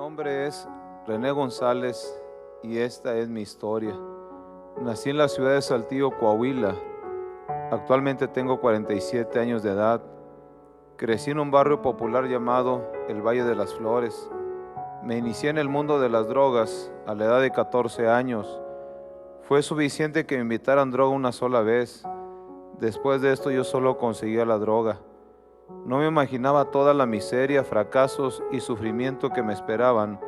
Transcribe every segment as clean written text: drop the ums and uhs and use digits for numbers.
nombre es René González y esta es mi historia. Nací en la ciudad de Saltillo, Coahuila. Actualmente tengo 47 años de edad. Crecí en un barrio popular llamado el Valle de las Flores. Me inicié en el mundo de las drogas a la edad de 14 años. Fue suficiente que me invitaran droga una sola vez. Después de esto yo solo conseguía la droga. No me imaginaba toda la miseria, fracasos y sufrimiento que me esperaban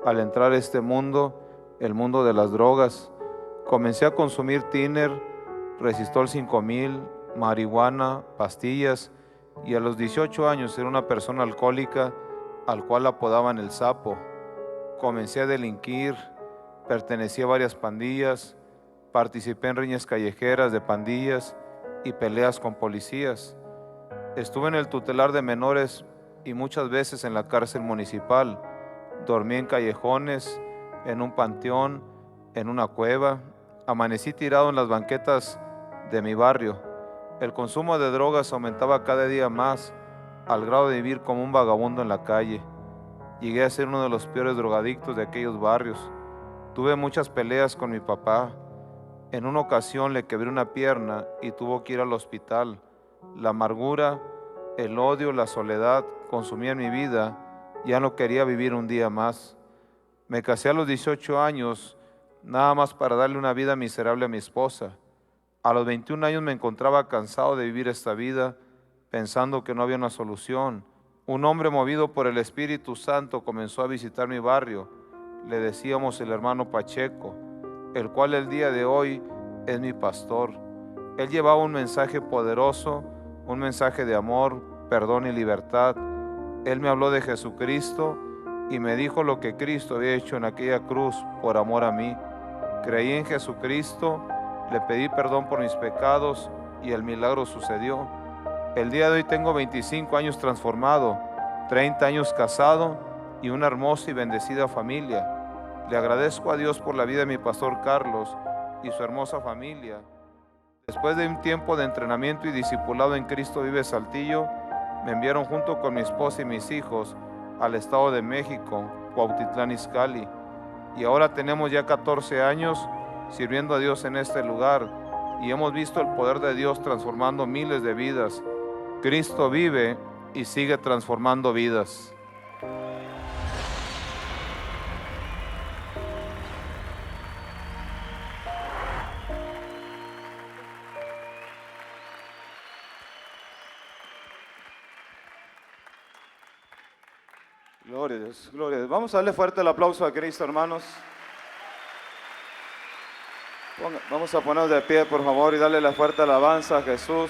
al entrar a este mundo, el mundo de las drogas. Comencé a consumir tiner, Resistol 5000, marihuana, pastillas, y a los 18 años era una persona alcohólica al cual apodaban el sapo. Comencé a delinquir, pertenecí a varias pandillas, participé en riñas callejeras de pandillas y peleas con policías. Estuve en el tutelar de menores y muchas veces en la cárcel municipal. Dormí en callejones, en un panteón, en una cueva. Amanecí tirado en las banquetas de mi barrio. El consumo de drogas aumentaba cada día más, al grado de vivir como un vagabundo en la calle. Llegué a ser uno de los peores drogadictos de aquellos barrios. Tuve muchas peleas con mi papá. En una ocasión le quebré una pierna y tuvo que ir al hospital. La amargura, el odio, la soledad consumían mi vida. Ya no quería vivir un día más. Me casé a los 18 años, nada más para darle una vida miserable a mi esposa. A los 21 años me encontraba cansado de vivir esta vida, pensando que no había una solución. Un hombre movido por el Espíritu Santo comenzó a visitar mi barrio. Le decíamos el hermano Pacheco, el cual el día de hoy es mi pastor. Él llevaba un mensaje poderoso, un mensaje de amor, perdón y libertad. Él me habló de Jesucristo y me dijo lo que Cristo había hecho en aquella cruz por amor a mí. Creí en Jesucristo, le pedí perdón por mis pecados y el milagro sucedió. El día de hoy tengo 25 años transformado, 30 años casado y una hermosa y bendecida familia. Le agradezco a Dios por la vida de mi pastor Carlos y su hermosa familia. Después de un tiempo de entrenamiento y discipulado en Cristo Vive Saltillo, me enviaron junto con mi esposa y mis hijos al Estado de México, Cuautitlán Izcalli. Y ahora tenemos ya 14 años sirviendo a Dios en este lugar y hemos visto el poder de Dios transformando miles de vidas. Cristo vive y sigue transformando vidas. Gloria a Dios, gloria a Dios. Vamos a darle fuerte el aplauso a Cristo, hermanos. Vamos a ponernos de pie, por favor, y darle la fuerte alabanza a Jesús.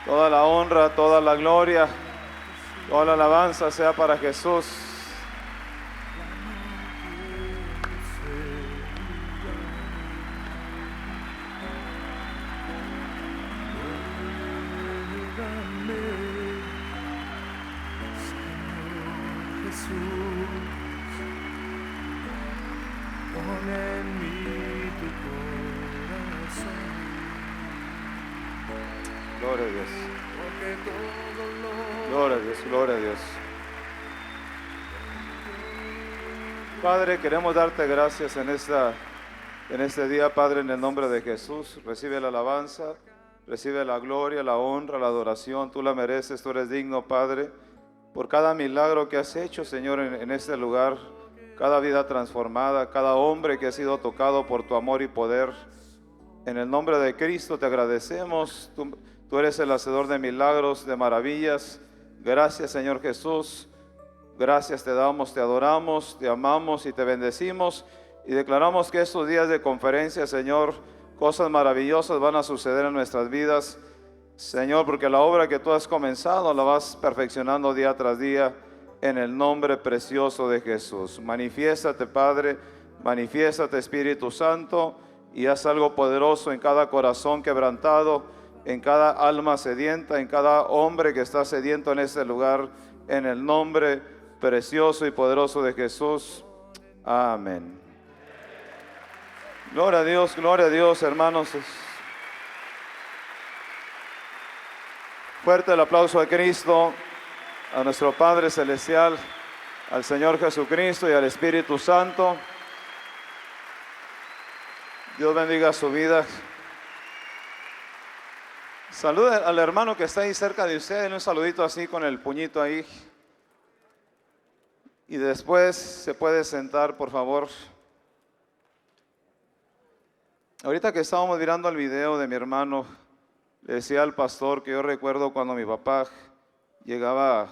Toda la honra, toda la gloria, toda la alabanza sea para Jesús. Gloria a Dios. Gloria a Dios, gloria a Dios. Padre, queremos darte gracias en este día, Padre, en el nombre de Jesús. Recibe la alabanza, recibe la gloria, la honra, la adoración. Tú la mereces, tú eres digno, Padre, por cada milagro que has hecho, Señor, en este lugar. Cada vida transformada, cada hombre que ha sido tocado por tu amor y poder. En el nombre de Cristo te agradecemos. Tú eres el hacedor de milagros, de maravillas. Gracias, Señor Jesús. Gracias te damos, te adoramos, te amamos y te bendecimos. Y declaramos que estos días de conferencia, Señor, cosas maravillosas van a suceder en nuestras vidas. Señor, porque la obra que tú has comenzado la vas perfeccionando día tras día en el nombre precioso de Jesús. Manifiéstate, Padre, manifiéstate, Espíritu Santo, y haz algo poderoso en cada corazón quebrantado, en cada alma sedienta, en cada hombre que está sediento en este lugar, en el nombre precioso y poderoso de Jesús. Amén. Gloria a Dios, hermanos. Fuerte el aplauso a Cristo, a nuestro Padre Celestial, al Señor Jesucristo y al Espíritu Santo. Dios bendiga su vida. Salude al hermano que está ahí cerca de usted, denle un saludito así con el puñito ahí. Y después se puede sentar, por favor. Ahorita que estábamos mirando el video de mi hermano, le decía al pastor que yo recuerdo cuando mi papá llegaba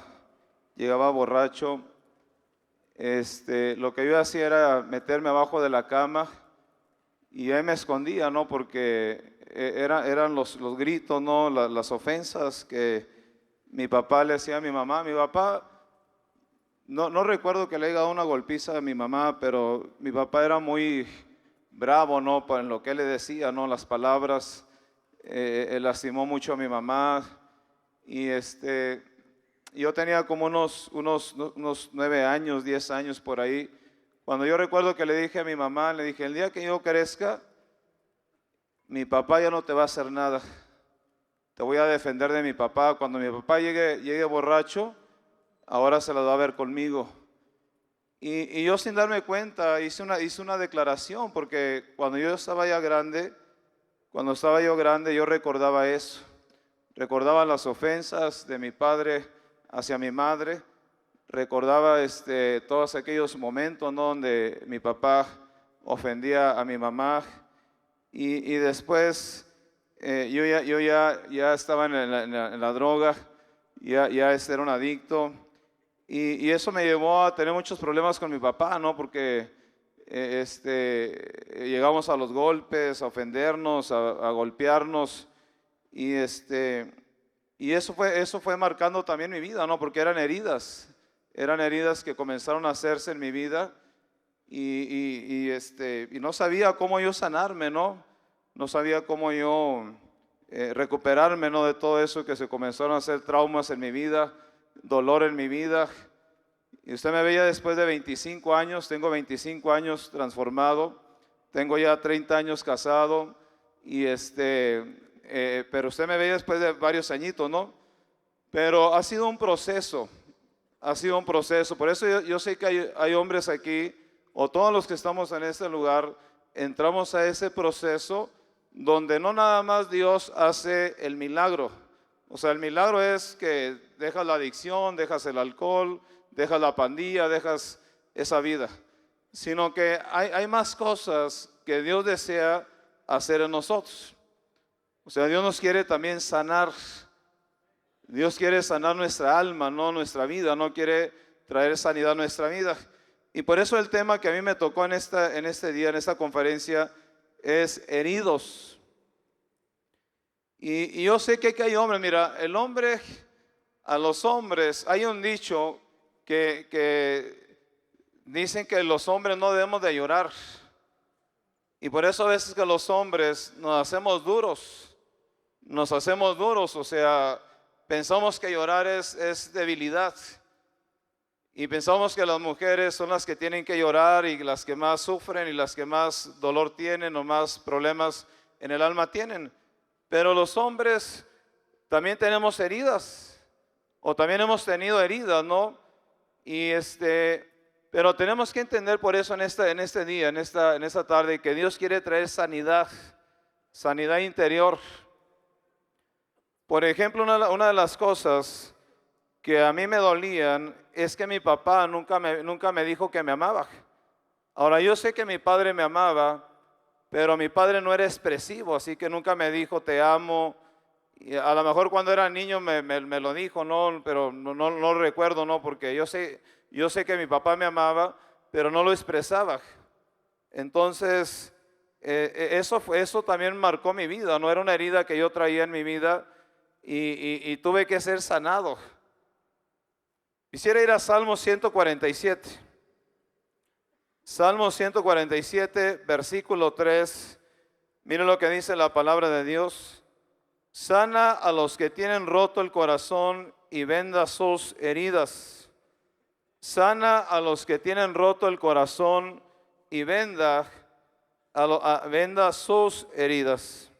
borracho, lo que yo hacía era meterme abajo de la cama y ahí me escondía, ¿no? Porque eran los gritos, ¿no? Las ofensas que mi papá le hacía a mi mamá. Mi papá, no recuerdo que le haya dado una golpiza a mi mamá, pero mi papá era muy bravo, ¿no? En lo que él le decía, ¿no? Las palabras, él lastimó mucho a mi mamá y yo tenía como unos 9 años, 10 años por ahí, cuando yo recuerdo que le dije a mi mamá, le dije, el día que yo crezca, mi papá ya no te va a hacer nada, te voy a defender de mi papá, cuando mi papá llegue borracho, ahora se la va a ver conmigo. Y yo sin darme cuenta hice una declaración, porque cuando yo estaba yo grande, yo recordaba eso, recordaba las ofensas de mi padre hacia mi madre, recordaba todos aquellos momentos, ¿no? Donde mi papá ofendía a mi mamá y después yo ya estaba en la droga, ya era un adicto y eso me llevó a tener muchos problemas con mi papá, ¿no? Porque llegamos a los golpes, a ofendernos, a golpearnos y eso fue marcando también mi vida, ¿no? Porque eran heridas que comenzaron a hacerse en mi vida y no sabía cómo yo sanarme, ¿no? No sabía cómo yo recuperarme, ¿no? De todo eso que se comenzaron a hacer traumas en mi vida, dolor en mi vida. Y usted me veía después de 25 años, tengo 25 años transformado, tengo ya 30 años casado y pero usted me veía después de varios añitos, ¿no? Pero ha sido un proceso, Por eso yo sé que hay hombres aquí, o todos los que estamos en este lugar, entramos a ese proceso donde no nada más Dios hace el milagro. O sea, el milagro es que dejas la adicción, dejas el alcohol, dejas la pandilla, dejas esa vida. Sino que hay más cosas que Dios desea hacer en nosotros. O sea, Dios nos quiere también sanar. Dios quiere sanar nuestra alma, no nuestra vida. No quiere traer sanidad a nuestra vida. Y por eso el tema que a mí me tocó en este día, en esta conferencia, es heridos. Y yo sé que hay hombres, mira, a los hombres, hay un dicho que dicen que los hombres no debemos de llorar. Y por eso a veces que los hombres nos hacemos duros, o sea, pensamos que llorar es debilidad. Y pensamos que las mujeres son las que tienen que llorar y las que más sufren y las que más dolor tienen o más problemas en el alma tienen. Pero los hombres también tenemos heridas o también hemos tenido heridas, ¿no? Y pero tenemos que entender por eso en este día, en esta tarde, que Dios quiere traer sanidad interior. Por ejemplo, una de las cosas que a mí me dolían es que mi papá nunca me dijo que me amaba. Ahora, yo sé que mi padre me amaba, pero mi padre no era expresivo, así que nunca me dijo te amo. Y a lo mejor cuando era niño me lo dijo, no, pero no recuerdo, no, porque yo sé que mi papá me amaba, pero no lo expresaba. Entonces, eso también marcó mi vida, no era una herida que yo traía en mi vida y tuve que ser sanado. Quisiera ir a Salmo 147. Salmo 147, versículo 3. Miren lo que dice la palabra de Dios. Sana a los que tienen roto el corazón y venda sus heridas. Sana a los que tienen roto el corazón y venda sus heridas.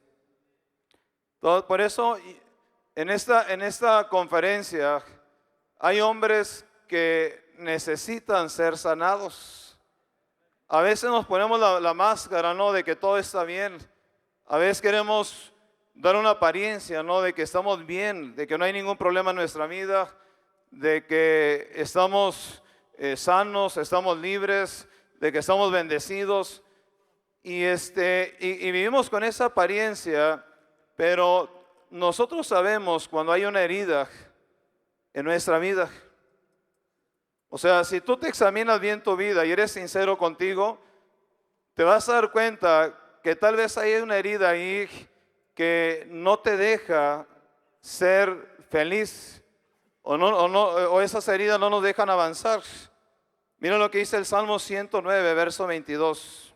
Por eso, en esta conferencia, hay hombres que necesitan ser sanados. A veces nos ponemos la máscara, ¿no?, de que todo está bien. A veces queremos dar una apariencia, ¿no?, de que estamos bien, de que no hay ningún problema en nuestra vida, de que estamos sanos, estamos libres, de que estamos bendecidos. Y vivimos con esa apariencia, pero nosotros sabemos cuando hay una herida en nuestra vida. O sea, si tú te examinas bien tu vida y eres sincero contigo, te vas a dar cuenta que tal vez hay una herida ahí que no te deja ser feliz, o esas heridas no nos dejan avanzar. Mira lo que dice el Salmo 109, verso 22.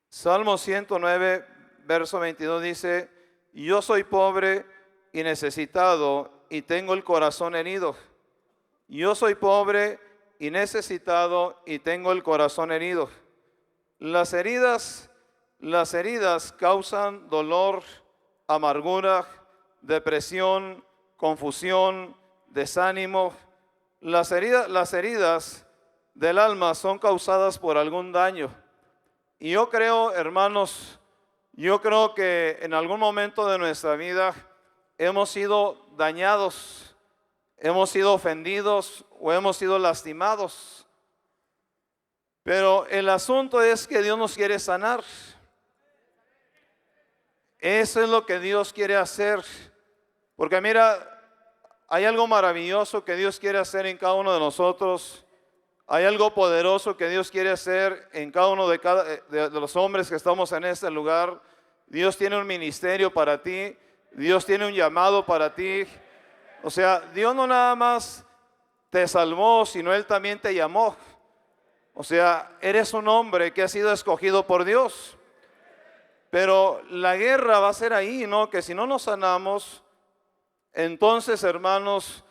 Salmo 109, verso 22 dice: yo soy pobre y necesitado y tengo el corazón herido. Yo soy pobre y necesitado y tengo el corazón herido. Las heridas causan dolor, amargura, depresión, confusión, desánimo. Las heridas del alma son causadas por algún daño. Y yo creo, hermanos, que en algún momento de nuestra vida hemos sido dañados, hemos sido ofendidos o hemos sido lastimados. Pero el asunto es que Dios nos quiere sanar. Eso es lo que Dios quiere hacer. Porque mira, hay algo maravilloso que Dios quiere hacer en cada uno de nosotros. Hay algo poderoso que Dios quiere hacer en cada uno de los hombres que estamos en este lugar. Dios tiene un ministerio para ti. Dios tiene un llamado para ti. O sea, Dios no nada más te salvó, sino Él también te llamó. O sea, eres un hombre que ha sido escogido por Dios. Pero la guerra va a ser ahí, ¿no? Que si no nos sanamos, entonces, hermanos,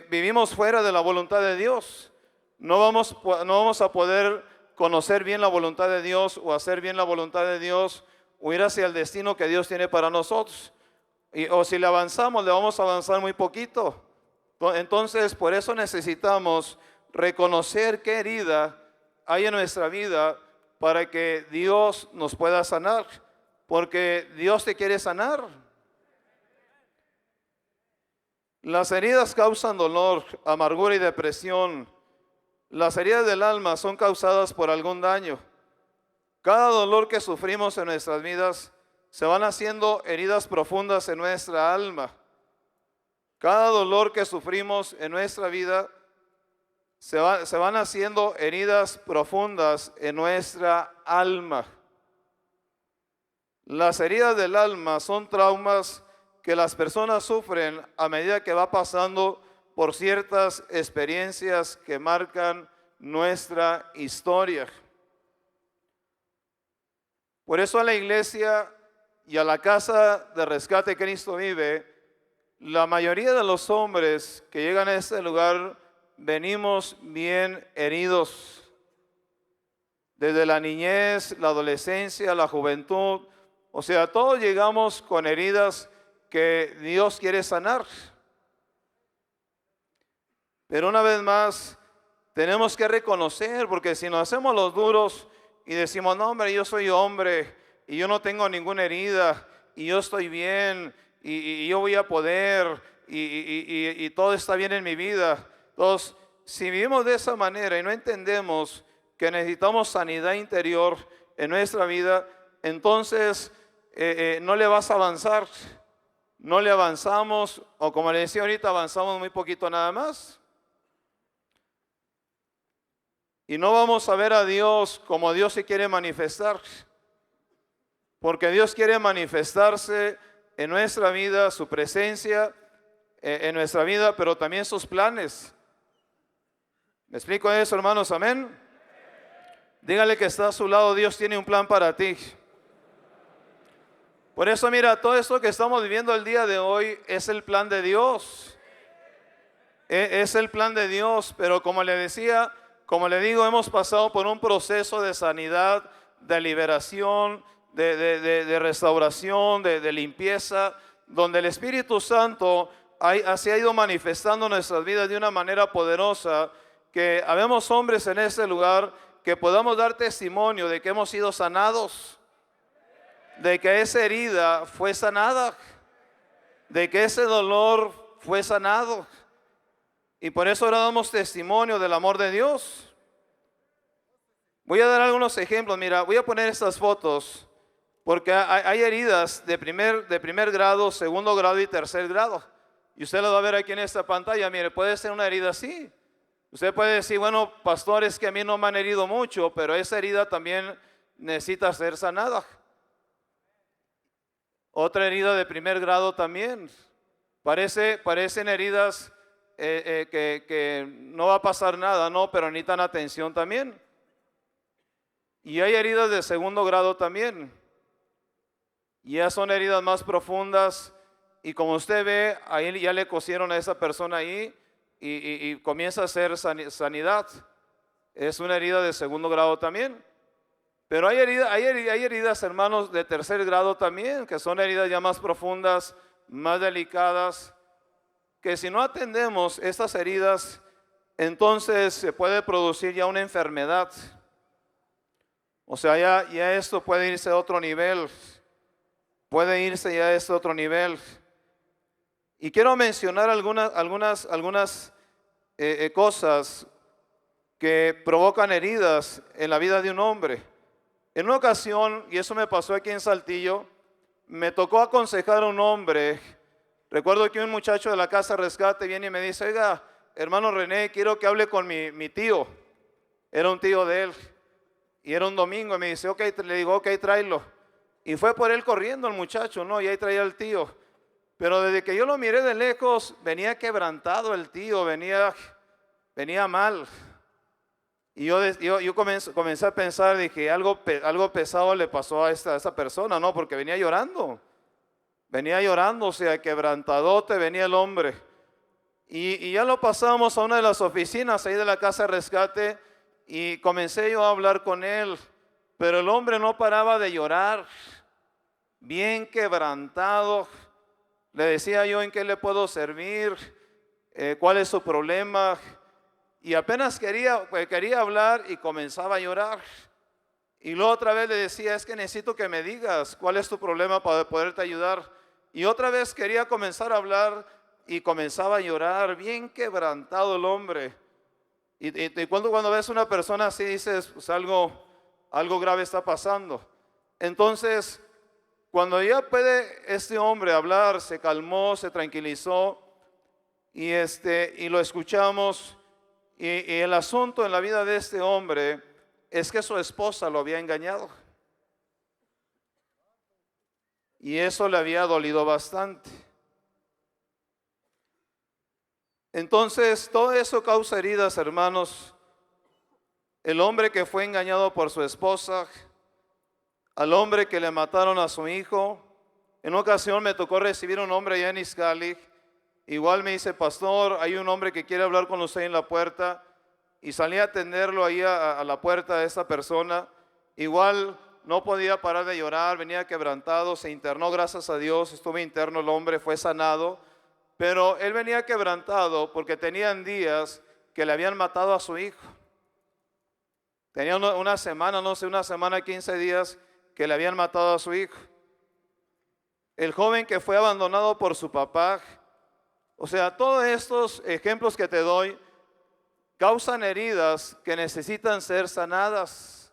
vivimos fuera de la voluntad de Dios. No vamos a poder conocer bien la voluntad de Dios o hacer bien la voluntad de Dios o ir hacia el destino que Dios tiene para nosotros. O si le avanzamos, le vamos a avanzar muy poquito. Entonces, por eso necesitamos reconocer qué herida hay en nuestra vida para que Dios nos pueda sanar. Porque Dios te quiere sanar. Las heridas causan dolor, amargura y depresión. Las heridas del alma son causadas por algún daño. Cada dolor que sufrimos en nuestras vidas se van haciendo heridas profundas en nuestra alma. Cada dolor que sufrimos en nuestra vida se van haciendo heridas profundas en nuestra alma. Las heridas del alma son traumas que las personas sufren a medida que va pasando por ciertas experiencias que marcan nuestra historia. Por eso a la iglesia y a la casa de rescate Cristo Vive, la mayoría de los hombres que llegan a este lugar venimos bien heridos. Desde la niñez, la adolescencia, la juventud, o sea, todos llegamos con heridas que Dios quiere sanar. Pero una vez más, tenemos que reconocer, porque si nos hacemos los duros y decimos, no hombre, yo soy hombre y yo no tengo ninguna herida y yo estoy bien y yo voy a poder y todo está bien en mi vida. Entonces, si vivimos de esa manera y no entendemos que necesitamos sanidad interior en nuestra vida, entonces no le vas a avanzar, no le avanzamos, o como le decía ahorita, avanzamos muy poquito nada más. Y no vamos a ver a Dios como Dios se quiere manifestar. Porque Dios quiere manifestarse en nuestra vida, su presencia en nuestra vida, pero también sus planes. ¿Me explico eso, hermanos? Amén. Dígale que está a su lado, Dios tiene un plan para ti. Por eso, mira, todo esto que estamos viviendo el día de hoy es el plan de Dios. Es el plan de Dios, pero como le decía, como le digo, hemos pasado por un proceso de sanidad, de liberación, de restauración, de limpieza, donde el Espíritu Santo así ha ido manifestando nuestras vidas de una manera poderosa, que habemos hombres en este lugar que podamos dar testimonio de que hemos sido sanados, de que esa herida fue sanada, de que ese dolor fue sanado. Y por eso ahora damos testimonio del amor de Dios. Voy a dar algunos ejemplos. Mira, voy a poner estas fotos porque hay heridas de primer grado, segundo grado y tercer grado. Y usted lo va a ver aquí en esta pantalla. Mire, puede ser una herida así. Usted puede decir, bueno, pastor, es que a mí no me han herido mucho, pero esa herida también necesita ser sanada. Otra herida de primer grado también. Parecen heridas que no va a pasar nada, ¿no? Pero necesitan atención también. Y hay heridas de segundo grado también. Y ya son heridas más profundas. Y como usted ve, ahí ya le cosieron a esa persona ahí y comienza a hacer sanidad. Es una herida de segundo grado también. Pero hay heridas, hermanos, de tercer grado también, que son heridas ya más profundas, más delicadas, que si no atendemos estas heridas, entonces se puede producir ya una enfermedad. O sea, ya esto puede irse a otro nivel, Y quiero mencionar algunas cosas que provocan heridas en la vida de un hombre. En una ocasión, y eso me pasó aquí en Saltillo, me tocó aconsejar a un hombre. Recuerdo que un muchacho de la casa rescate viene y me dice, oiga, hermano René, quiero que hable con mi tío. Era un tío de él. Y era un domingo y me dice, ok, le digo, ok, tráelo. Y fue por él corriendo el muchacho, ¿no? Y ahí traía al tío. Pero desde que yo lo miré de lejos, venía quebrantado el tío, venía mal. Y yo comencé a pensar, dije, algo pesado le pasó a esa persona, ¿no? Porque venía llorando, o sea, quebrantadote venía el hombre. Y ya lo pasamos a una de las oficinas ahí de la casa de rescate y comencé yo a hablar con él, pero el hombre no paraba de llorar, bien quebrantado. Le decía yo, ¿en qué le puedo servir? ¿Cuál es su problema? Y apenas quería hablar y comenzaba a llorar. Y luego otra vez le decía, es que necesito que me digas cuál es tu problema para poderte ayudar. Y otra vez quería comenzar a hablar y comenzaba a llorar, bien quebrantado el hombre. Y cuando ves una persona así dices, pues algo grave está pasando. Entonces, cuando ya puede este hombre hablar, se calmó, se tranquilizó y lo escuchamos. Y el asunto en la vida de este hombre es que su esposa lo había engañado. Y eso le había dolido bastante. Entonces, todo eso causa heridas, hermanos. El hombre que fue engañado por su esposa, al hombre que le mataron a su hijo. En una ocasión me tocó recibir un hombre allá en Izcalli. Igual me dice, pastor, hay un hombre que quiere hablar con usted en la puerta. Y salí a atenderlo ahí a la puerta de esta persona. Igual no podía parar de llorar, venía quebrantado, se internó, gracias a Dios, estuvo interno el hombre, fue sanado. Pero él venía quebrantado porque tenían días que le habían matado a su hijo. Tenía una semana, 15 días que le habían matado a su hijo. El joven que fue abandonado por su papá. O sea, todos estos ejemplos que te doy causan heridas que necesitan ser sanadas.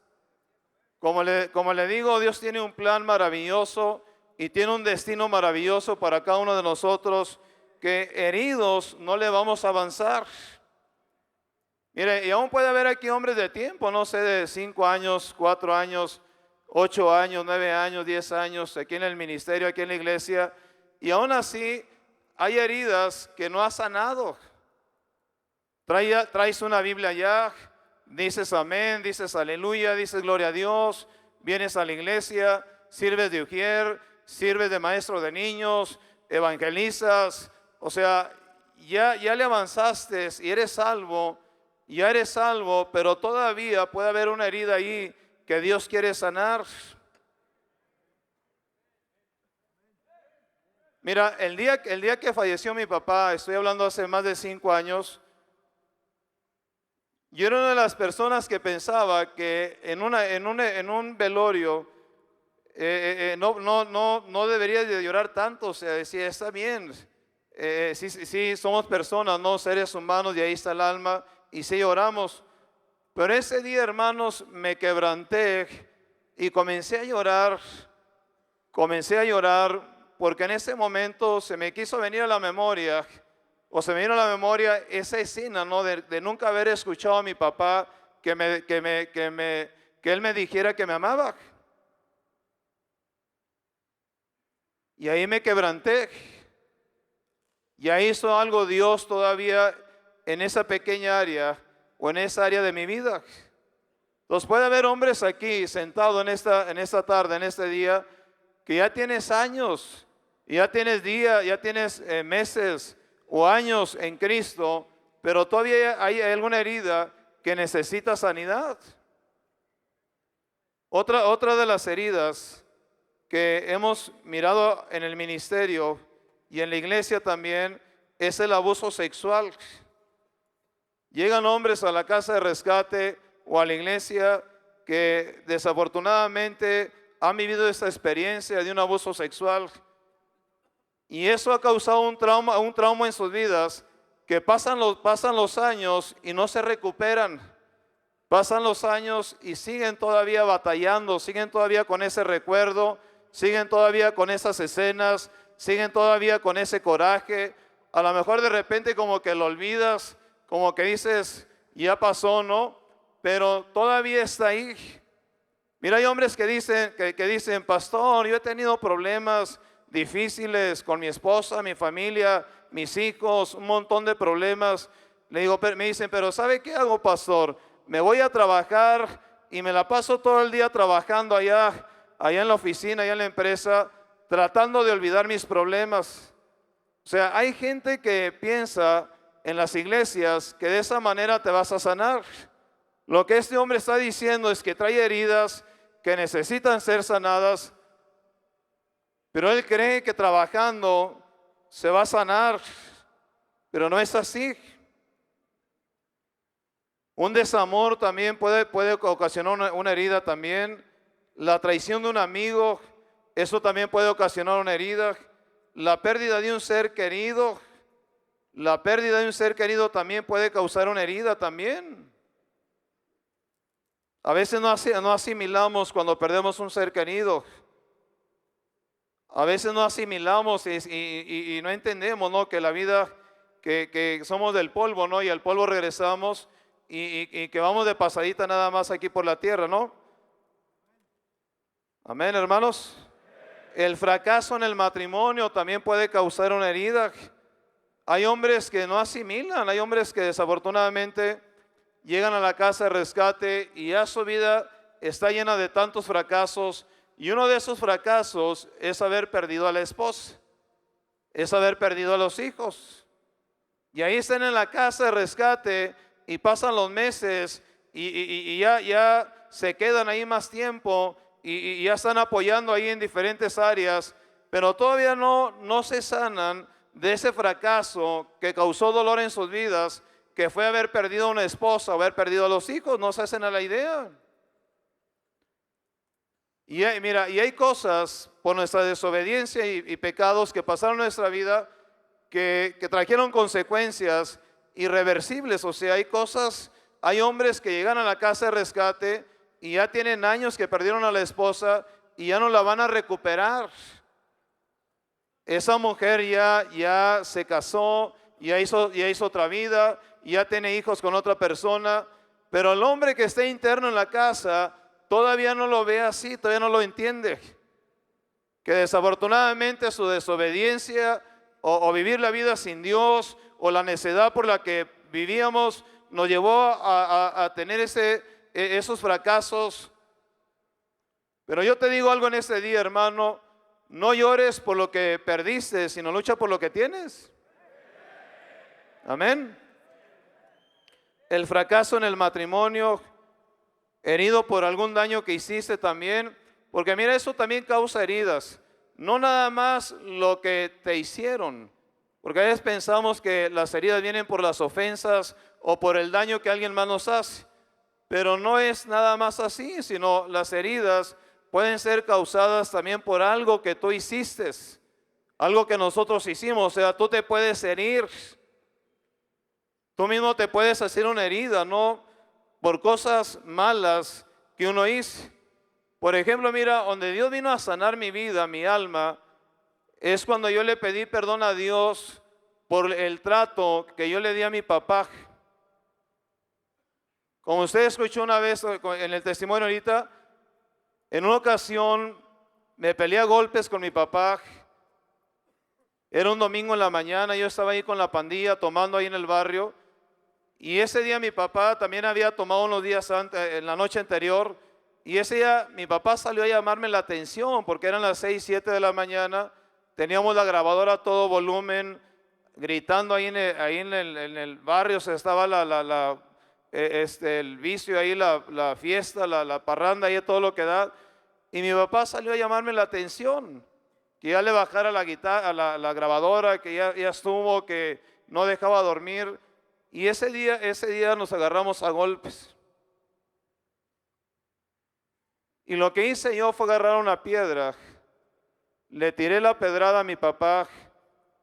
Como le digo, Dios tiene un plan maravilloso y tiene un destino maravilloso para cada uno de nosotros, que heridos no le vamos a avanzar. Mire, y aún puede haber aquí hombres de tiempo, no sé, de 5 años, 4 años, 8 años, 9 años, 10 años, aquí en el ministerio, aquí en la iglesia, y aún así hay heridas que no ha sanado. Traes una Biblia allá, dices amén, dices aleluya, dices gloria a Dios, vienes a la iglesia, sirves de ujier, sirves de maestro de niños, evangelizas, o sea, ya le avanzaste y eres salvo, pero todavía puede haber una herida ahí que Dios quiere sanar. Mira, el día que falleció mi papá, estoy hablando hace más de 5 años, yo era una de las personas que pensaba que en un velorio no debería de llorar tanto. O sea, decía, está bien, sí, somos personas, no seres humanos, y ahí está el alma, y sí lloramos. Pero ese día, hermanos, me quebranté y comencé a llorar, porque en ese momento se me quiso venir a la memoria, o se me vino a la memoria esa escena, ¿no? De nunca haber escuchado a mi papá que él me dijera que me amaba. Y ahí me quebranté. Y ahí hizo algo Dios todavía en esa pequeña área o en esa área de mi vida. Entonces puede haber hombres aquí sentados en esta tarde, en este día, que ya tienes años, ya tienes días, ya tienes meses o años en Cristo, pero todavía hay alguna herida que necesita sanidad. Otra de las heridas que hemos mirado en el ministerio y en la iglesia también es el abuso sexual. Llegan hombres a la casa de rescate o a la iglesia que desafortunadamente han vivido esta experiencia de un abuso sexual, y eso ha causado un trauma en sus vidas, que pasan los años y no se recuperan. Pasan los años y siguen todavía batallando, siguen todavía con ese recuerdo, siguen todavía con esas escenas, siguen todavía con ese coraje. A lo mejor de repente como que lo olvidas, como que dices, ya pasó, ¿no? Pero todavía está ahí. Mira, hay hombres que dicen, pastor, yo he tenido problemas difíciles con mi esposa, mi familia, mis hijos, un montón de problemas. Le digo, me dicen, pero ¿sabe qué hago, pastor? Me voy a trabajar y me la paso todo el día trabajando allá en la oficina, allá en la empresa, tratando de olvidar mis problemas. O sea, hay gente que piensa en las iglesias que de esa manera te vas a sanar. Lo que este hombre está diciendo es que trae heridas que necesitan ser sanadas, pero él cree que trabajando se va a sanar, pero no es así. Un desamor también puede ocasionar una herida también. La traición de un amigo, eso también puede ocasionar una herida. La pérdida de un ser querido, también puede causar una herida también. A veces no asimilamos cuando perdemos un ser querido. A veces no asimilamos y no entendemos, ¿no? Que la vida, que somos del polvo, ¿no? Y al polvo regresamos, y que vamos de pasadita nada más aquí por la tierra, ¿no? Amén, hermanos. El fracaso en el matrimonio también puede causar una herida. Hay hombres que no asimilan, hay hombres que desafortunadamente llegan a la casa de rescate y ya su vida está llena de tantos fracasos, y uno de esos fracasos es haber perdido a la esposa, es haber perdido a los hijos. Y ahí están en la casa de rescate y pasan los meses y ya se quedan ahí más tiempo y ya están apoyando ahí en diferentes áreas, pero todavía no se sanan de ese fracaso que causó dolor en sus vidas, que fue haber perdido a una esposa, haber perdido a los hijos. No se hacen a la idea. Y hay cosas por nuestra desobediencia y pecados que pasaron en nuestra vida que trajeron consecuencias irreversibles. O sea, hay hombres que llegan a la casa de rescate y ya tienen años que perdieron a la esposa y ya no la van a recuperar. Esa mujer ya se casó, ya hizo otra vida, ya tiene hijos con otra persona, pero el hombre que esté interno en la casa todavía no lo ve así, todavía no lo entiende. Que desafortunadamente su desobediencia o vivir la vida sin Dios, o la necedad por la que vivíamos, nos llevó a tener esos fracasos. Pero yo te digo algo en este día, hermano: no llores por lo que perdiste, sino lucha por lo que tienes. Amén. El fracaso en el matrimonio, herido por algún daño que hiciste también, porque mira, eso también causa heridas. no nada más lo que te hicieron, porque a veces pensamos que las heridas vienen por las ofensas o por el daño que alguien más nos hace, pero no es nada más así, sino las heridas pueden ser causadas también por algo que tú hiciste, algo que nosotros hicimos. O sea, tú te puedes herir, tú mismo te puedes hacer una herida, no por cosas malas que uno hizo. Por ejemplo, mira, donde Dios vino a sanar mi vida, mi alma, es cuando yo le pedí perdón a Dios por el trato que yo le di a mi papá. Como usted escuchó una vez en el testimonio ahorita, en una ocasión me peleé a golpes con mi papá. Era un domingo en la mañana, yo estaba ahí con la pandilla tomando ahí en el barrio. Y ese día mi papá también había tomado unos días antes, en la noche anterior. Y ese día mi papá salió a llamarme la atención porque eran las 6, 7 de la mañana. Teníamos la grabadora a todo volumen, gritando ahí en el barrio. Se estaba el vicio ahí, la fiesta, la parranda ahí, todo lo que da. Y mi papá salió a llamarme la atención, que ya le bajara la guitarra, la grabadora, que ya estuvo, que no dejaba dormir. Y ese día nos agarramos a golpes. Y lo que hice yo fue agarrar una piedra, le tiré la pedrada a mi papá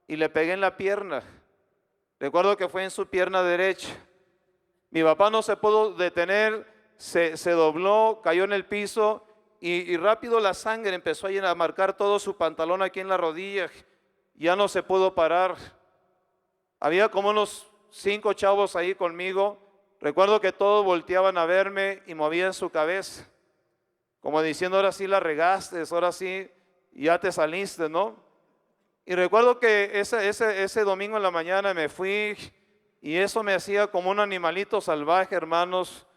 y le pegué en la pierna. Recuerdo que fue en su pierna derecha. Mi papá no se pudo detener, se dobló, cayó en el piso y rápido la sangre empezó a marcar todo su pantalón aquí en la rodilla. Ya no se pudo parar. Había como unos 5 chavos ahí conmigo. Recuerdo que todos volteaban a verme y movían su cabeza, como diciendo, ahora sí la regaste, ahora sí ya te saliste, ¿no? Y recuerdo que ese domingo en la mañana me fui y eso me hacía como un animalito salvaje, hermanos,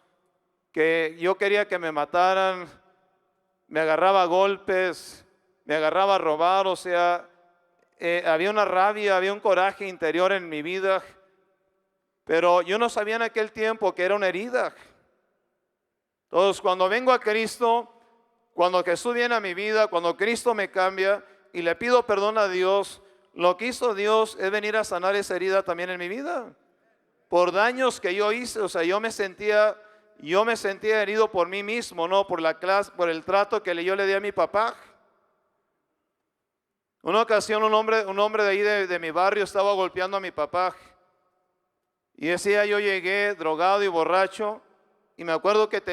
que yo quería que me mataran, me agarraba a golpes, me agarraba a robar, o sea, había una rabia, había un coraje interior en mi vida, pero yo no sabía en aquel tiempo que era una herida. Entonces, cuando vengo a Cristo, cuando Jesús viene a mi vida, cuando Cristo me cambia y le pido perdón a Dios, lo que hizo Dios es venir a sanar esa herida también en mi vida. Por daños que yo hice, o sea, yo me sentía herido por mí mismo, no por la clase, por el trato que yo le di a mi papá. Una ocasión un hombre de ahí de mi barrio estaba golpeando a mi papá. Y ese día yo llegué drogado y borracho. Y me acuerdo que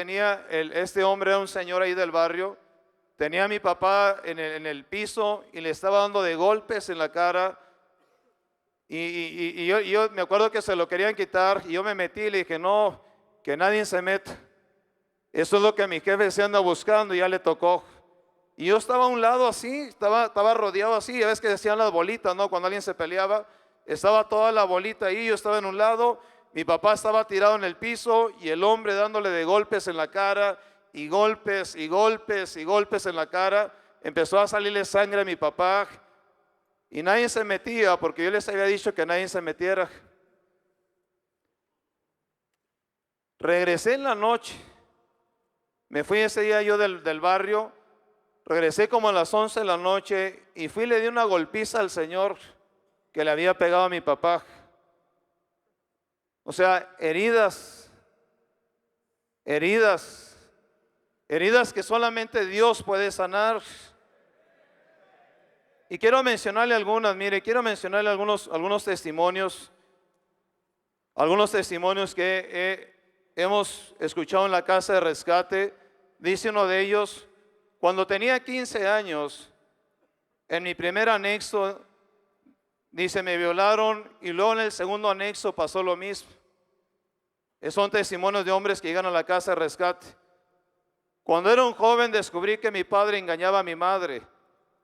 este hombre era un señor ahí del barrio, tenía a mi papá en el piso y le estaba dando de golpes en la cara. Y yo me acuerdo que se lo querían quitar y yo me metí y le dije, no, que nadie se meta. Eso es lo que mi jefe se anda buscando y ya le tocó. Y yo estaba a un lado así, estaba rodeado así, ya ves que decían las bolitas, ¿no? Cuando alguien se peleaba, estaba toda la bolita ahí, yo estaba en un lado. Mi papá estaba tirado en el piso y el hombre dándole de golpes en la cara y golpes y golpes y golpes en la cara. Empezó a salirle sangre a mi papá y nadie se metía porque yo les había dicho que nadie se metiera. Regresé en la noche, me fui ese día yo del barrio, regresé como a las 11 de la noche y fui y le di una golpiza al Señor que le había pegado a mi papá. O sea, heridas que solamente Dios puede sanar. Y quiero mencionarle algunos testimonios que hemos escuchado en la casa de rescate. Dice uno de ellos, cuando tenía 15 años, en mi primer anexo, dice, me violaron y luego en el segundo anexo pasó lo mismo. Son testimonios de hombres que llegan a la casa de rescate. Cuando era un joven descubrí que mi padre engañaba a mi madre.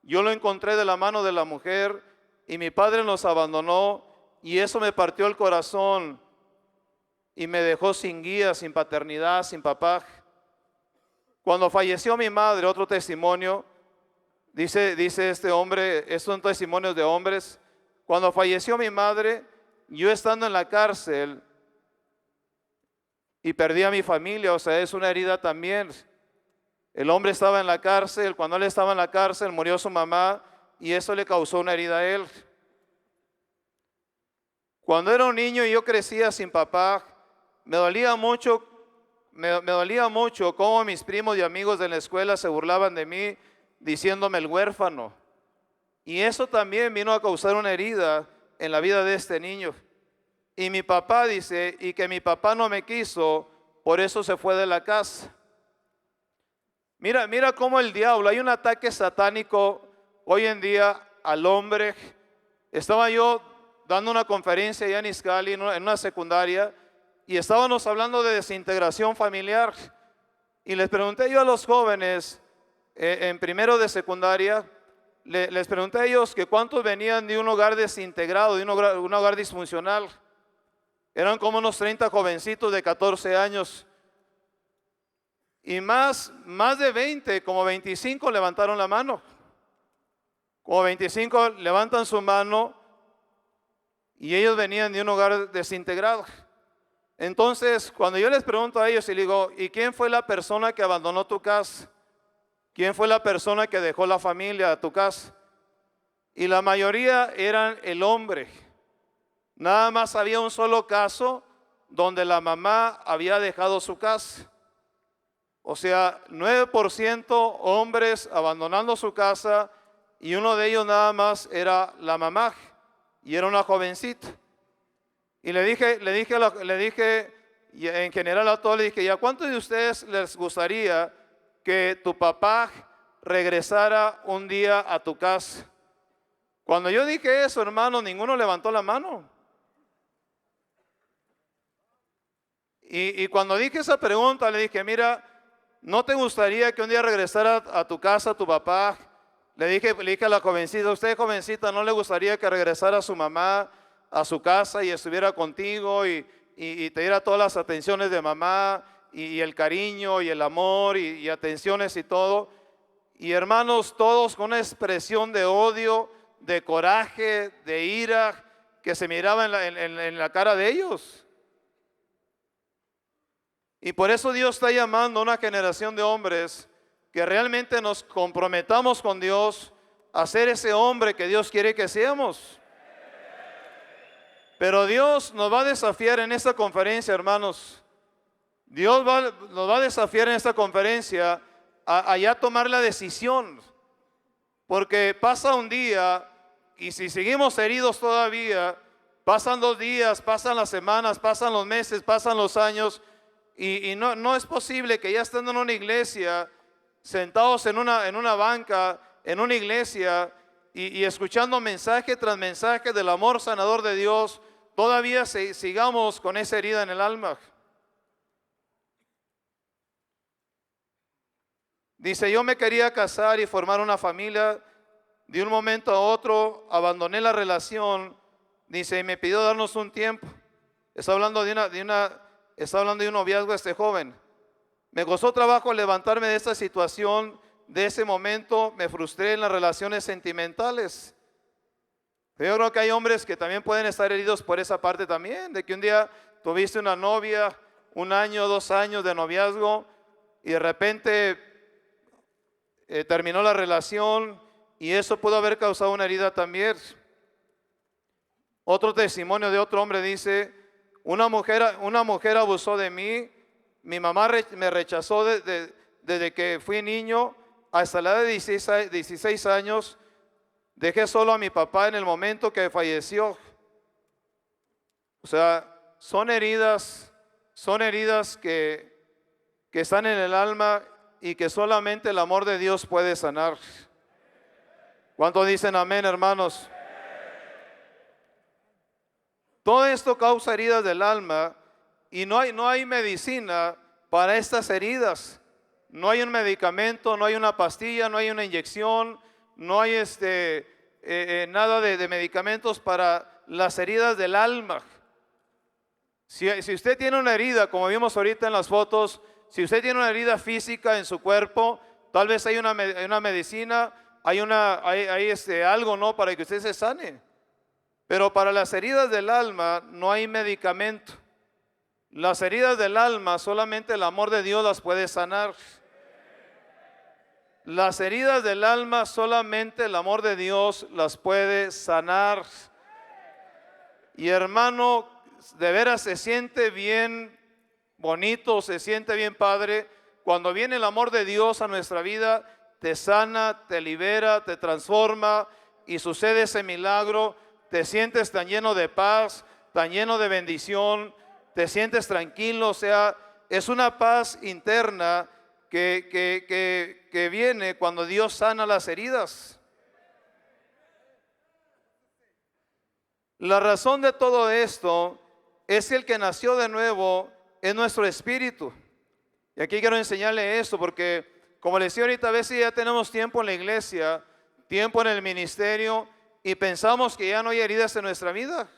Yo lo encontré de la mano de la mujer y mi padre nos abandonó y eso me partió el corazón y me dejó sin guía, sin paternidad, sin papá. Cuando falleció mi madre, otro testimonio, dice este hombre, estos son testimonios de hombres. Cuando falleció mi madre, yo estando en la cárcel y perdí a mi familia, o sea, es una herida también. El hombre estaba en la cárcel, cuando él estaba en la cárcel murió su mamá y eso le causó una herida a él. Cuando era un niño y yo crecía sin papá, me dolía mucho cómo mis primos y amigos de la escuela se burlaban de mí diciéndome el huérfano. Y eso también vino a causar una herida en la vida de este niño. Y mi papá dice, y que mi papá no me quiso, por eso se fue de la casa. Mira cómo el diablo, hay un ataque satánico hoy en día al hombre. Estaba yo dando una conferencia allá en Izcalli, en una secundaria, y estábamos hablando de desintegración familiar. Y les pregunté yo a los jóvenes, en primero de secundaria, les pregunté a ellos que cuántos venían de un hogar desintegrado, de un hogar disfuncional. Eran como unos 30 jovencitos de 14 años. Y más de 20, como 25 levantaron la mano. Como 25 levantan su mano y ellos venían de un hogar desintegrado. Entonces, cuando yo les pregunto a ellos y les digo, ¿y quién fue la persona que abandonó tu casa? ¿Quién fue la persona que dejó la familia a tu casa? Y la mayoría eran el hombre. Nada más había un solo caso donde la mamá había dejado su casa. O sea, 9% hombres abandonando su casa y uno de ellos nada más era la mamá y era una jovencita. Y le dije y en general a todos, le dije, ¿y a cuántos de ustedes les gustaría que tu papá regresara un día a tu casa? Cuando yo dije eso, hermano, ninguno levantó la mano. Y cuando dije esa pregunta, le dije, mira, ¿no te gustaría que un día regresara a tu casa tu papá? Le dije a la jovencita, ¿usted jovencita no le gustaría que regresara a su mamá a su casa y estuviera contigo y te diera todas las atenciones de mamá y el cariño y el amor y atenciones y todo? Y hermanos, todos con una expresión de odio, de coraje, de ira que se miraba en la cara de ellos. Y por eso Dios está llamando a una generación de hombres que realmente nos comprometamos con Dios a ser ese hombre que Dios quiere que seamos. Pero Dios nos va a desafiar en esta conferencia, hermanos. Dios nos va a desafiar en esta conferencia a ya tomar la decisión. Porque pasa un día y si seguimos heridos todavía, pasan 2 días, pasan las semanas, pasan los meses, pasan los años. Y no es posible que ya estando en una iglesia, sentados en una banca, en una iglesia y escuchando mensaje tras mensaje del amor sanador de Dios, todavía sigamos con esa herida en el alma. Dice, yo me quería casar y formar una familia. De un momento a otro abandoné la relación. Dice, y me pidió darnos un tiempo. Está hablando Está hablando de un noviazgo este joven. Me costó trabajo levantarme de esta situación, de ese momento. Me frustré en las relaciones sentimentales. Pero yo creo que hay hombres que también pueden estar heridos por esa parte también, de que un día tuviste una novia, 1 año, 2 años de noviazgo y de repente terminó la relación y eso pudo haber causado una herida también. Otro testimonio de otro hombre dice, una mujer abusó de mí, mi mamá me rechazó desde que fui niño hasta la edad de 16 años, dejé solo a mi papá en el momento que falleció. O sea, son heridas que están en el alma y que solamente el amor de Dios puede sanar. ¿Cuántos dicen amén, hermanos? Todo esto causa heridas del alma y no hay medicina para estas heridas. No hay un medicamento, no hay una pastilla, no hay una inyección, no hay nada de medicamentos para las heridas del alma. Si usted tiene una herida, como vimos ahorita en las fotos, si usted tiene una herida física en su cuerpo, tal vez hay una medicina, hay algo, ¿no?, para que usted se sane. Pero para las heridas del alma no hay medicamento. Las heridas del alma solamente el amor de Dios las puede sanar. Las heridas del alma solamente el amor de Dios las puede sanar. Y hermano, de veras se siente bien bonito, se siente bien padre cuando viene el amor de Dios a nuestra vida, te sana, te libera, te transforma y sucede ese milagro. Te sientes tan lleno de paz, tan lleno de bendición, te sientes tranquilo. O sea, es una paz interna que viene cuando Dios sana las heridas. La razón de todo esto es que el que nació de nuevo es nuestro espíritu. Y aquí quiero enseñarle esto porque, como les decía ahorita, a veces ya tenemos tiempo en la iglesia, tiempo en el ministerio y pensamos que ya no hay heridas en nuestra vida.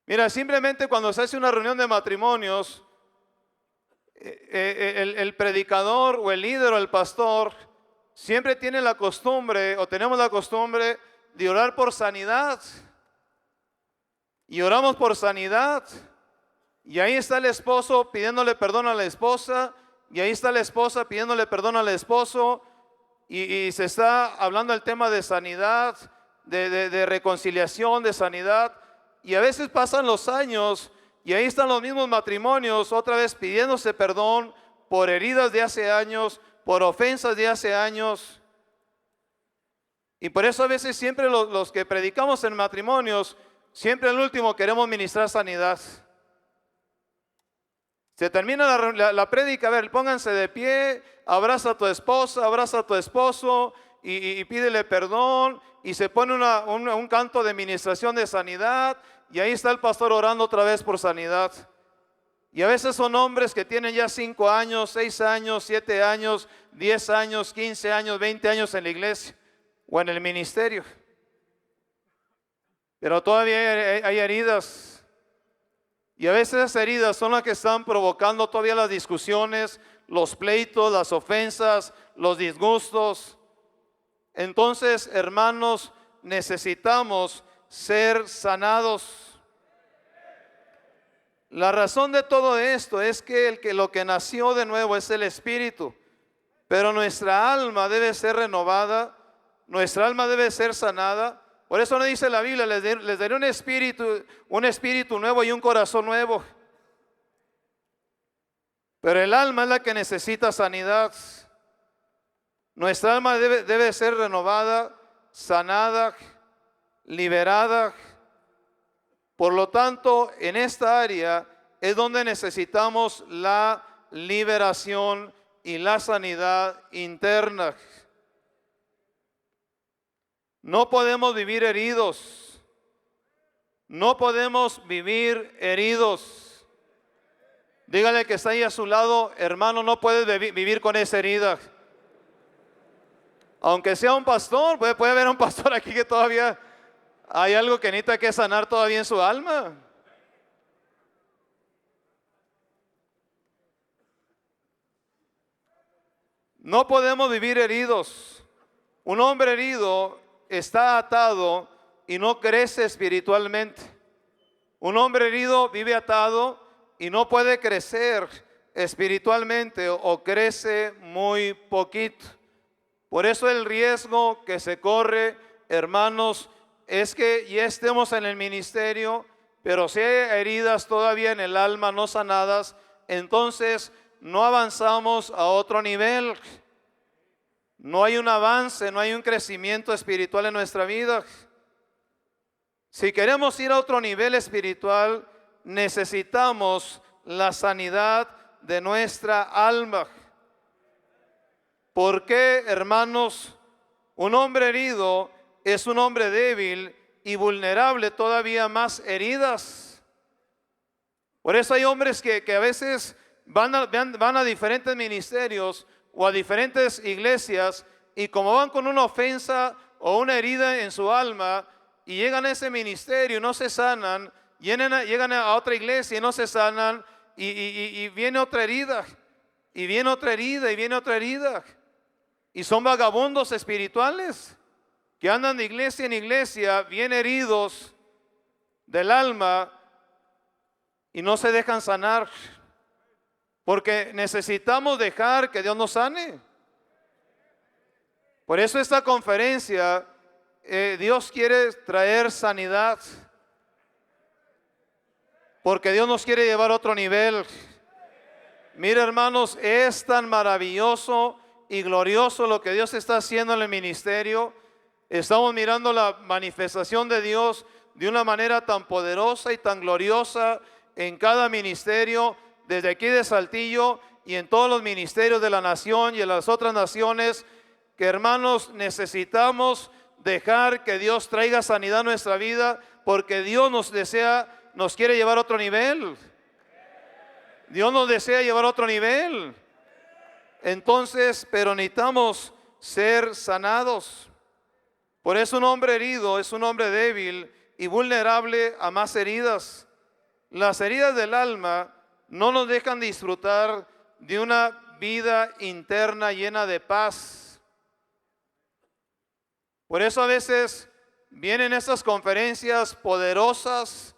Mira, simplemente cuando se hace una reunión de matrimonios, el predicador o el líder o el pastor siempre tiene la costumbre o tenemos la costumbre de orar por sanidad. Y oramos por sanidad. Y ahí está el esposo pidiéndole perdón a la esposa. Y ahí está la esposa pidiéndole perdón al esposo. Y se está hablando del tema de sanidad, de reconciliación, de sanidad. Y a veces pasan los años y ahí están los mismos matrimonios otra vez pidiéndose perdón por heridas de hace años, por ofensas de hace años. Y por eso a veces siempre los que predicamos en matrimonios, siempre al último queremos ministrar sanidad. Se termina la prédica, a ver, pónganse de pie, abraza a tu esposa, abraza a tu esposo y pídele perdón. Y se pone un canto de ministración de sanidad y ahí está el pastor orando otra vez por sanidad. Y a veces son hombres que tienen ya 5 años, 6 años, 7 años, 10 años, 15 años, 20 años en la iglesia o en el ministerio. Pero todavía hay heridas. Y a veces esas heridas son las que están provocando todavía las discusiones, los pleitos, las ofensas, los disgustos. Entonces, hermanos, necesitamos ser sanados. La razón de todo esto es que lo que nació de nuevo es el espíritu, pero nuestra alma debe ser renovada, nuestra alma debe ser sanada. Por eso no dice la Biblia, les daré un espíritu nuevo y un corazón nuevo. Pero el alma es la que necesita sanidad. Nuestra alma debe ser renovada, sanada, liberada. Por lo tanto, en esta área es donde necesitamos la liberación y la sanidad interna. No podemos vivir heridos. No podemos vivir heridos. Dígale que está ahí a su lado, hermano, no puedes vivir con esa herida. Aunque sea un pastor, puede haber un pastor aquí que todavía hay algo que necesita que sanar todavía en su alma. No podemos vivir heridos. Un hombre herido está atado y no crece espiritualmente. Un hombre herido vive atado y no puede crecer espiritualmente o crece muy poquito. Por eso el riesgo que se corre, hermanos, es que ya estemos en el ministerio, pero si hay heridas todavía en el alma no sanadas, entonces no avanzamos a otro nivel. No hay un avance, no hay un crecimiento espiritual en nuestra vida. Si queremos ir a otro nivel espiritual, necesitamos la sanidad de nuestra alma. ¿Por qué, hermanos? Un hombre herido es un hombre débil y vulnerable, todavía más heridas. Por eso hay hombres que a veces van a diferentes ministerios o a diferentes iglesias y como van con una ofensa o una herida en su alma y llegan a ese ministerio y no se sanan, llegan a otra iglesia y no se sanan y viene otra herida y viene otra herida y viene otra herida. Y son vagabundos espirituales que andan de iglesia en iglesia, bien heridos del alma y no se dejan sanar. porque necesitamos dejar que Dios nos sane. Por eso esta conferencia, Dios quiere traer sanidad, porque Dios nos quiere llevar a otro nivel. Mira, hermanos, es tan maravilloso y glorioso lo que Dios está haciendo en el ministerio. Estamos mirando la manifestación de Dios de una manera tan poderosa y tan gloriosa en cada ministerio, desde aquí de Saltillo y en todos los ministerios de la nación y en las otras naciones, que hermanos necesitamos dejar que Dios traiga sanidad a nuestra vida, porque Dios nos quiere llevar a otro nivel. Dios nos desea llevar a otro nivel. Entonces, pero necesitamos ser sanados. Por eso un hombre herido es un hombre débil y vulnerable a más heridas. Las heridas del alma no nos dejan disfrutar de una vida interna llena de paz. Por eso a veces vienen estas conferencias poderosas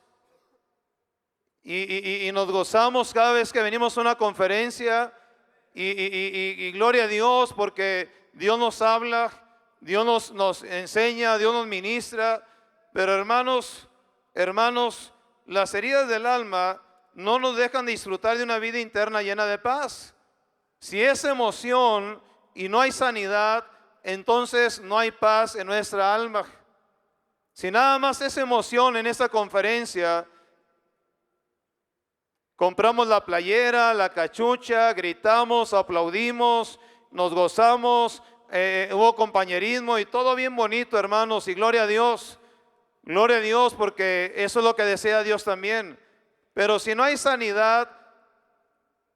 y nos gozamos cada vez que venimos a una conferencia y gloria a Dios, porque Dios nos habla, Dios nos enseña, Dios nos ministra. Pero hermanos, las heridas del alma no nos dejan disfrutar de una vida interna llena de paz. Si es emoción y no hay sanidad, entonces no hay paz en nuestra alma. Si nada más es emoción en esta conferencia, compramos la playera, la cachucha, gritamos, aplaudimos, nos gozamos, hubo compañerismo y todo bien bonito, hermanos, y gloria a Dios. Gloria a Dios, porque eso es lo que desea Dios también. Pero si no hay sanidad,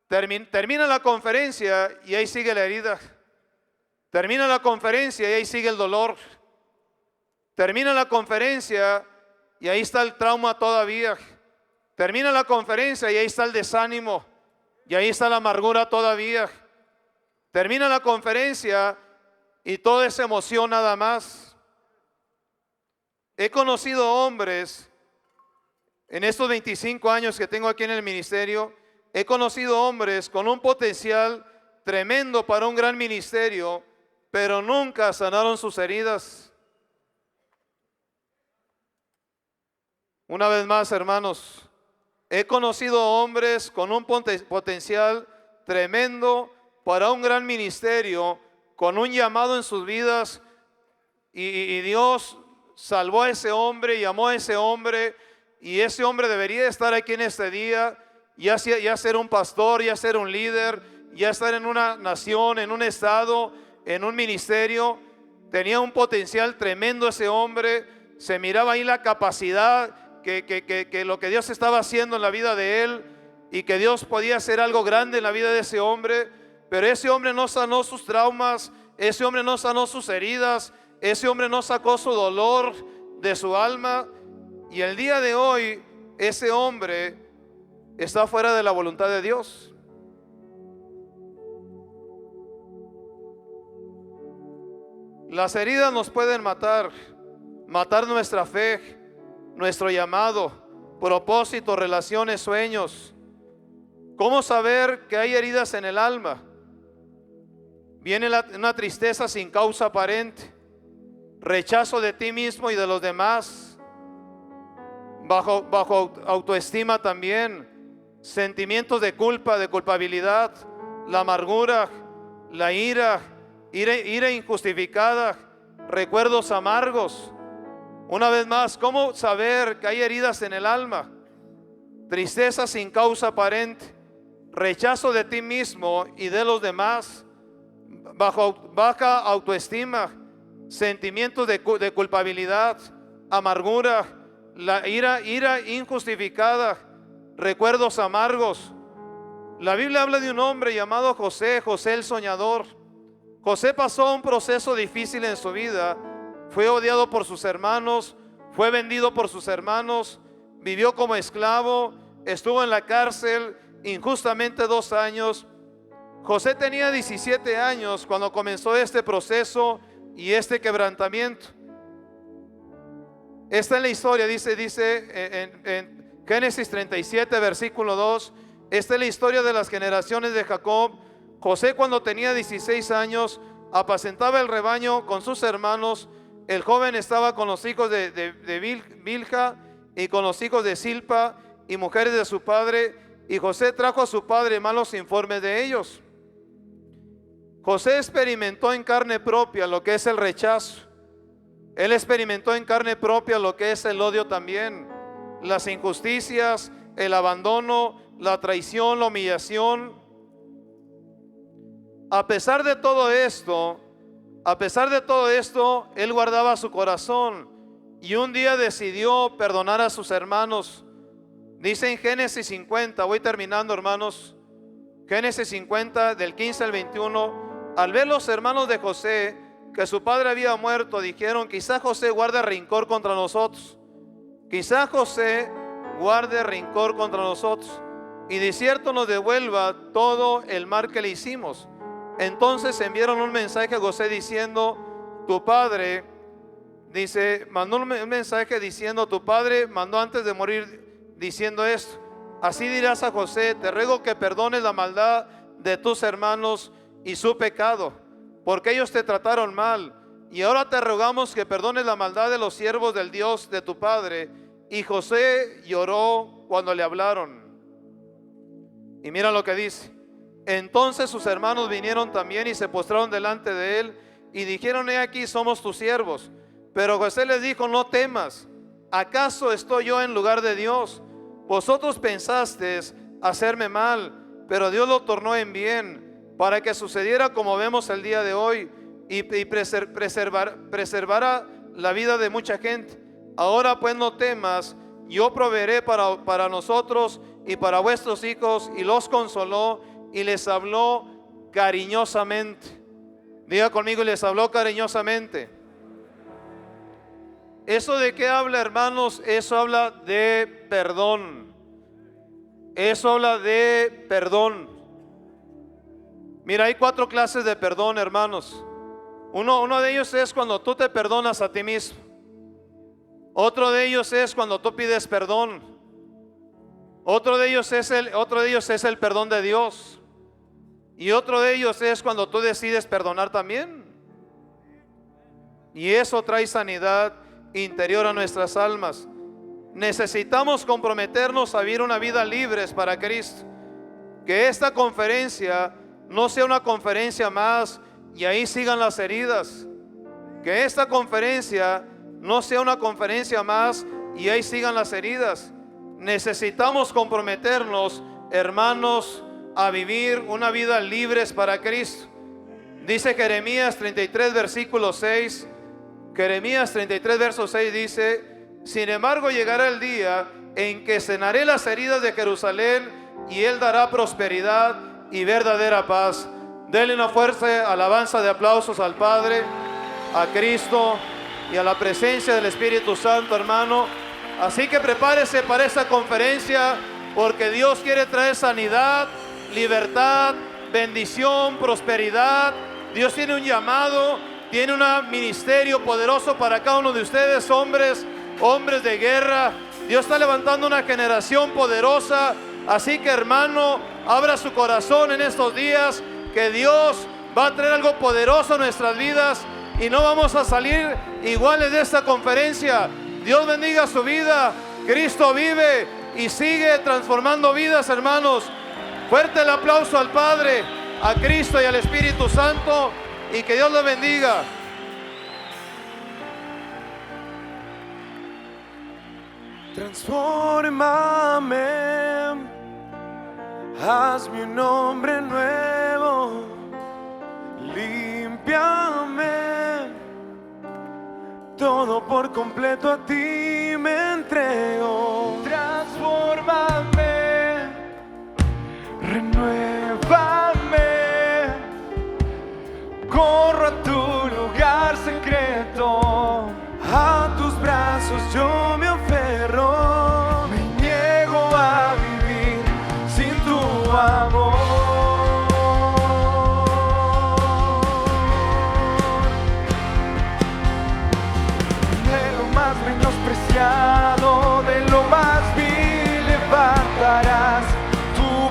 termina la conferencia y ahí sigue la herida. Termina la conferencia y ahí sigue el dolor. Termina la conferencia y ahí está el trauma todavía. Termina la conferencia y ahí está el desánimo. Y ahí está la amargura todavía. Termina la conferencia y toda esa emoción nada más. He conocido hombres, en estos 25 años que tengo aquí en el ministerio, he conocido hombres con un potencial tremendo para un gran ministerio, pero nunca sanaron sus heridas. Una vez más, hermanos, he conocido hombres con un potencial tremendo para un gran ministerio, con un llamado en sus vidas, y Dios salvó a ese hombre, llamó a ese hombre, y ese hombre debería estar aquí en este día, ya ser un pastor, ya ser un líder, ya estar en una nación, en un estado, en un ministerio. Tenía un potencial tremendo ese hombre, se miraba ahí la capacidad que lo que Dios estaba haciendo en la vida de él, y que Dios podía hacer algo grande en la vida de ese hombre. Pero ese hombre no sanó sus traumas, ese hombre no sanó sus heridas, ese hombre no sacó su dolor de su alma, y el día de hoy ese hombre está fuera de la voluntad de Dios. Las heridas nos pueden matar nuestra fe, nuestro llamado, propósito, relaciones, sueños. ¿Cómo saber que hay heridas en el alma? Viene una tristeza sin causa aparente, rechazo de ti mismo y de los demás, bajo autoestima también, sentimientos de culpa, de culpabilidad, la amargura, la ira injustificada, recuerdos amargos. Una vez más, ¿cómo saber que hay heridas en el alma? Tristeza sin causa aparente, rechazo de ti mismo y de los demás, baja autoestima, sentimientos de culpabilidad, amargura, la ira injustificada, recuerdos amargos. La Biblia habla de un hombre llamado José el soñador. José pasó un proceso difícil en su vida. Fue odiado por sus hermanos, fue vendido por sus hermanos, vivió como esclavo, estuvo en la cárcel injustamente 2 años. José tenía 17 años cuando comenzó este proceso y este quebrantamiento. Esta es la historia, dice en Génesis 37, versículo 2, Esta es la historia de las generaciones de Jacob. José, cuando tenía 16 años, apacentaba el rebaño con sus hermanos. El joven estaba con los hijos de Bilha y con los hijos de Silpa y mujeres de su padre, y José trajo a su padre malos informes de ellos. José experimentó en carne propia lo que es el rechazo. Él experimentó en carne propia lo que es el odio también, las injusticias, el abandono, la traición, la humillación. A pesar de todo esto, él guardaba su corazón y un día decidió perdonar a sus hermanos. Dice en Génesis 50, voy terminando, hermanos, Génesis 50 del 15 al 21, al ver los hermanos de José que su padre había muerto, dijeron: quizá José guarde rencor contra nosotros, quizá José guarde rencor contra nosotros y de cierto nos devuelva todo el mal que le hicimos. Entonces enviaron un mensaje a José diciendo: tu padre, mandó un mensaje diciendo: tu padre mandó antes de morir diciendo esto: así dirás a José, te ruego que perdones la maldad de tus hermanos y su pecado, porque ellos te trataron mal, y ahora te rogamos que perdones la maldad de los siervos del Dios de tu padre. Y José lloró cuando le hablaron. Y mira lo que dice: entonces sus hermanos vinieron también y se postraron delante de él y dijeron: he aquí, somos tus siervos. Pero José les dijo: no temas, ¿acaso estoy yo en lugar de Dios? Vosotros pensasteis hacerme mal, pero Dios lo tornó en bien, para que sucediera como vemos el día de hoy, y preservara la vida de mucha gente. Ahora pues no temas, yo proveeré para nosotros y para vuestros hijos. Y los consoló y les habló cariñosamente. Diga conmigo: y les habló cariñosamente. ¿Eso de qué habla, hermanos? Eso habla de perdón. Eso habla de perdón. Mira, hay 4 clases de perdón, hermanos. Uno de ellos es cuando tú te perdonas a ti mismo. Otro de ellos es cuando tú pides perdón. Otro de ellos es el perdón de Dios. Y otro de ellos es cuando tú decides perdonar también. Y eso trae sanidad interior a nuestras almas. Necesitamos comprometernos a vivir una vida libres para Cristo. Que esta conferencia no sea una conferencia más y ahí sigan las heridas. Que esta conferencia no sea una conferencia más y ahí sigan las heridas. Necesitamos comprometernos, hermanos, a vivir una vida libres para Cristo. Dice Jeremías 33 versículo 6. Jeremías 33 verso 6 dice: sin embargo llegará el día en que sanaré las heridas de Jerusalén, y Él dará prosperidad y verdadera paz. Denle una fuerte alabanza de aplausos al Padre, a Cristo y a la presencia del Espíritu Santo, hermano. Así que prepárese para esta conferencia, porque Dios quiere traer sanidad, libertad, bendición, prosperidad. Dios tiene un llamado, tiene un ministerio poderoso para cada uno de ustedes, hombres de guerra. Dios está levantando una generación poderosa. Así que, hermano, abra su corazón en estos días, que Dios va a traer algo poderoso a nuestras vidas y no vamos a salir iguales de esta conferencia. Dios bendiga su vida. Cristo vive y sigue transformando vidas, hermanos. Fuerte el aplauso al Padre, a Cristo y al Espíritu Santo, y que Dios los bendiga. Transfórmame, hazme un hombre nuevo, límpiame, todo por completo a ti me entrego. Transfórmame, renuévame, corro a tu lugar secreto, a tus brazos yo me aferro, me niego a vivir sin tu amor. De lo más menospreciado, de lo más vil levantarás tu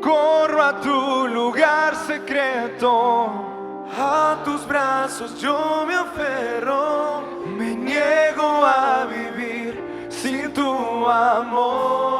corro a tu lugar secreto, a tus brazos yo me aferro, me niego a vivir sin tu amor.